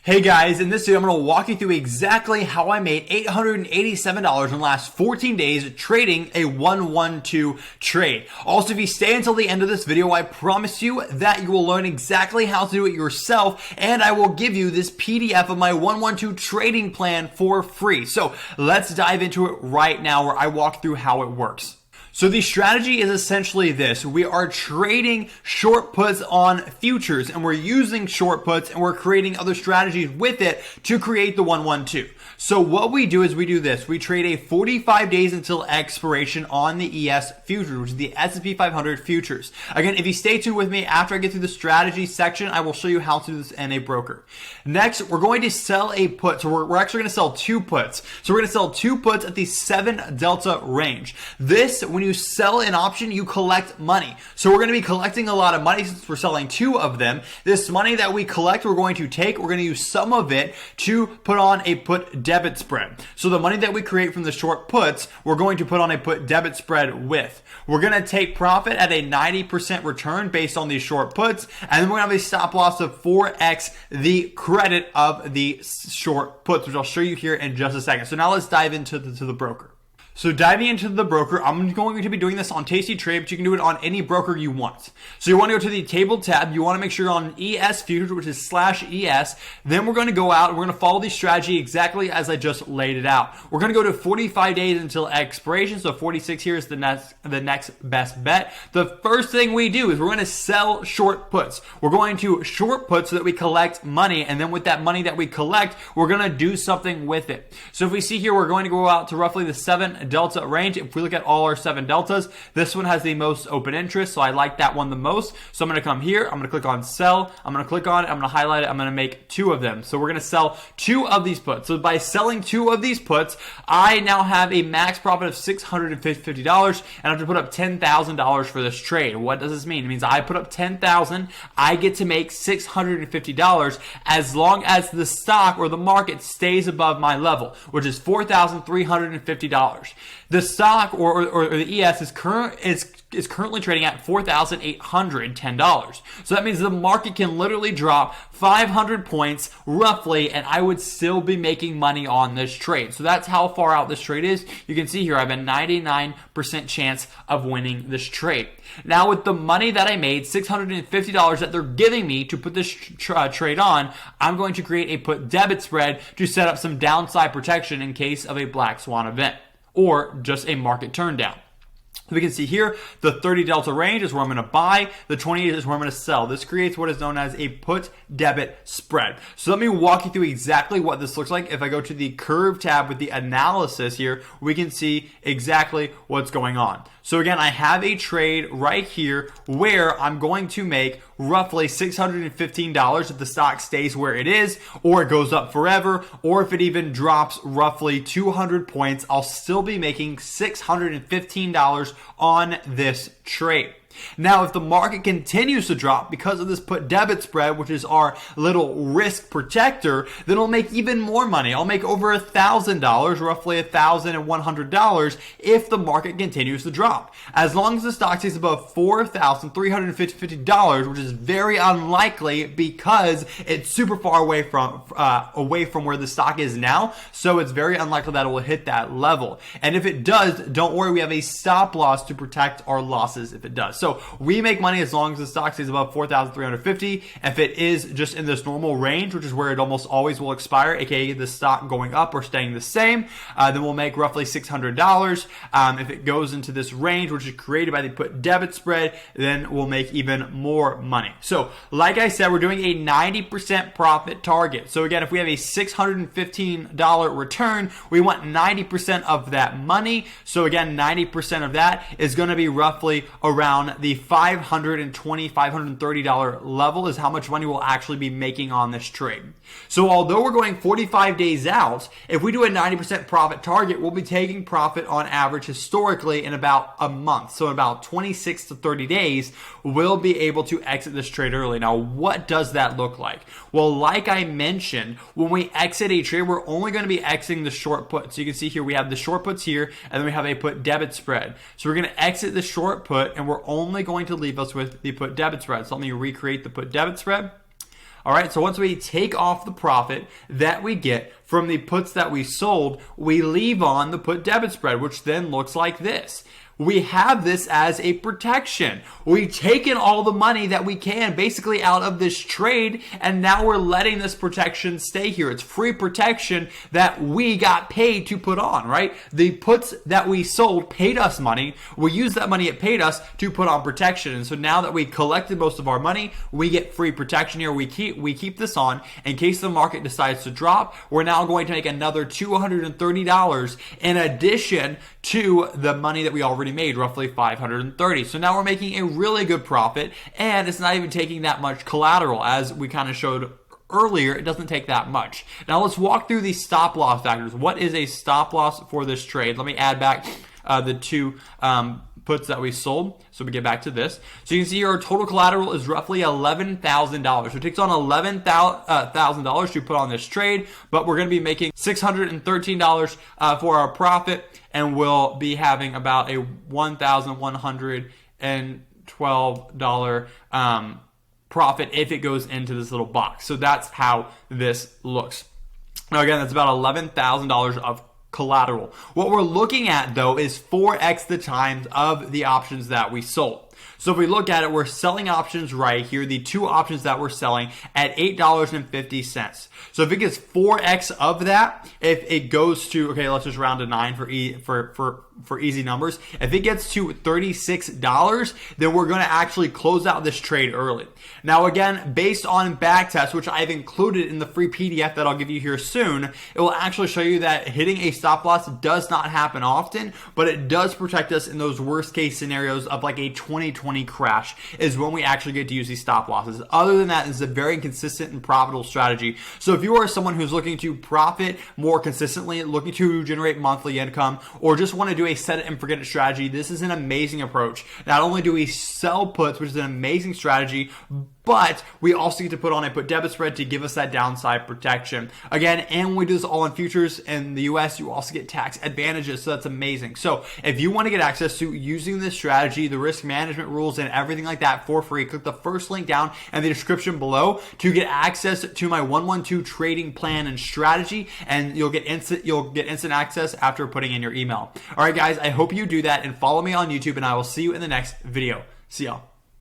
Hey guys, in this video I'm going to walk you through exactly how I made $887 in the last 14 days trading a 112 trade. Also, if you stay until the end of this video, I promise you that you will learn exactly how to do it yourself, and I will give you this PDF of my 112 trading plan for free. So let's dive into it right now where I walk through how it works. So the strategy is essentially this. We are trading short puts on futures, and we're using short puts and we're creating other strategies with it to create the 112. So what we do is we do this. We trade a 45 days until expiration on the ES futures, which is the S&P 500 futures. Again, if you stay tuned with me after I get through the strategy section, I will show you how to do this in a broker. Next, we're going to sell a put. So we're actually going to sell two puts. So we're going to sell two puts at the 7 delta range. This, when you sell an option, you collect money. So we're going to be collecting a lot of money since we're selling two of them. This money that we collect, we're going to use some of it to put on a put debit spread. So the money that we create from the short puts, we're going to put on a put debit spread with. We're going to take profit at a 90% return based on these short puts, and then we're going to have a stop loss of 4x the credit of the short puts, which I'll show you here in just a second. So now let's dive into the broker. So diving into the broker, I'm going to be doing this on Tasty Trade, but you can do it on any broker you want. So you want to go to the table tab. You want to make sure you're on ES Futures, which is /ES. Then we're going to go out and we're going to follow the strategy exactly as I just laid it out. We're going to go to 45 days until expiration. So 46 here is the next best bet. The first thing we do is we're going to sell short puts. We're going to short put so that we collect money. And then with that money that we collect, we're going to do something with it. So if we see here, we're going to go out to roughly the 7 delta range. If we look at all our 7 deltas, this one has the most open interest, so I like that one the most. So I'm going to come here, I'm going to click on sell, I'm going to click on it, I'm going to highlight it, I'm going to make 2 of them. So we're going to sell 2 of these puts. So by selling 2 of these puts, I now have a max profit of $650, and I have to put up $10,000 for this trade. What does this mean? It means I put up $10,000, I get to make $650 as long as the stock or the market stays above my level, which is $4,350. The stock or the ES is currently trading at $4,810. So that means the market can literally drop 500 points roughly, and I would still be making money on this trade. So that's how far out this trade is. You can see here I have a 99% chance of winning this trade. Now with the money that I made, $650 that they're giving me to put this trade on, I'm going to create a put debit spread to set up some downside protection in case of a black swan event or just a market turn down. We can see here the 30 delta range is where I'm going to buy, the 28 is where I'm going to sell. This creates what is known as a put debit spread. So let me walk you through exactly what this looks like. If I go to the curve tab with the analysis here, we can see exactly what's going on. So again, I have a trade right here where I'm going to make roughly $615 if the stock stays where it is, or it goes up forever, or if it even drops roughly 200 points, I'll still be making $615 on this trade. Now, if the market continues to drop because of this put debit spread, which is our little risk protector, then I'll make even more money. I'll make over $1,000, roughly $1,100 if the market continues to drop. As long as the stock stays above $4,350, which is very unlikely because it's super far away from where the stock is now. So it's very unlikely that it will hit that level. And if it does, don't worry, we have a stop loss to protect our losses if it does. So we make money as long as the stock stays above 4,350. If it is just in this normal range, which is where it almost always will expire, aka the stock going up or staying the same, then we'll make roughly $600. If it goes into this range, which is created by the put debit spread, then we'll make even more money. So like I said, we're doing a 90% profit target. So again, if we have a $615 return, we want 90% of that money. So again, 90% of that is going to be roughly around the $520, $530 level is how much money we'll actually be making on this trade. So although we're going 45 days out, if we do a 90% profit target, we'll be taking profit on average historically in about a month. So in about 26 to 30 days, we'll be able to exit this trade early. Now, what does that look like? Well, like I mentioned, when we exit a trade, we're only going to be exiting the short put. So you can see here, we have the short puts here, and then we have a put debit spread. So we're going to exit the short put, and we're only going to leave us with the put debit spread. So let me recreate the put debit spread. All right, so once we take off the profit that we get from the puts that we sold, we leave on the put debit spread, which then looks like this. We have this as a protection. We've taken all the money that we can basically out of this trade, and now we're letting this protection stay here. It's free protection that we got paid to put on, right? The puts that we sold paid us money. We used that money it paid us to put on protection. And so now that we collected most of our money, we get free protection here. We keep this on in case the market decides to drop. We're now going to make another $230 in addition to the money that we already made, roughly $530. So now we're making a really good profit, and it's not even taking that much collateral. As we kind of showed earlier, it doesn't take that much. Now let's walk through the stop loss factors. What is a stop loss for this trade? Let me add back the two puts that we sold. So we get back to this. So you can see our total collateral is roughly $11,000. So it takes on $11,000 to put on this trade, but we're going to be making $613 for our profit, and we'll be having about a $1,112 profit if it goes into this little box. So that's how this looks. Now again, that's about $11,000 of collateral. What we're looking at though is 4x the times of the options that we sold. So if we look at it, we're selling options right here, the two options that we're selling at $8.50. So if it gets 4x of that, if it goes to, okay, let's just round to 9 for easy numbers. If it gets to $36, then we're going to actually close out this trade early. Now again, based on backtest, which I've included in the free PDF that I'll give you here soon, it will actually show you that hitting a stop loss does not happen often, but it does protect us in those worst case scenarios of like a 2020 crash is when we actually get to use these stop losses. Other than that, this is a very consistent and profitable strategy. So if you are someone who's looking to profit more consistently, looking to generate monthly income, or just want to do a set it and forget it strategy, this is an amazing approach. Not only do we sell puts, which is an amazing strategy, but we also get to put on a put debit spread to give us that downside protection. Again, and when we do this all in futures in the US, you also get tax advantages, so that's amazing. So if you want to get access to using this strategy, the risk management rules and everything like that for free, click the first link down in the description below to get access to my 112 trading plan and strategy, and you'll get instant access after putting in your email. All right guys, I hope you do that and follow me on YouTube, and I will see you in the next video. See y'all.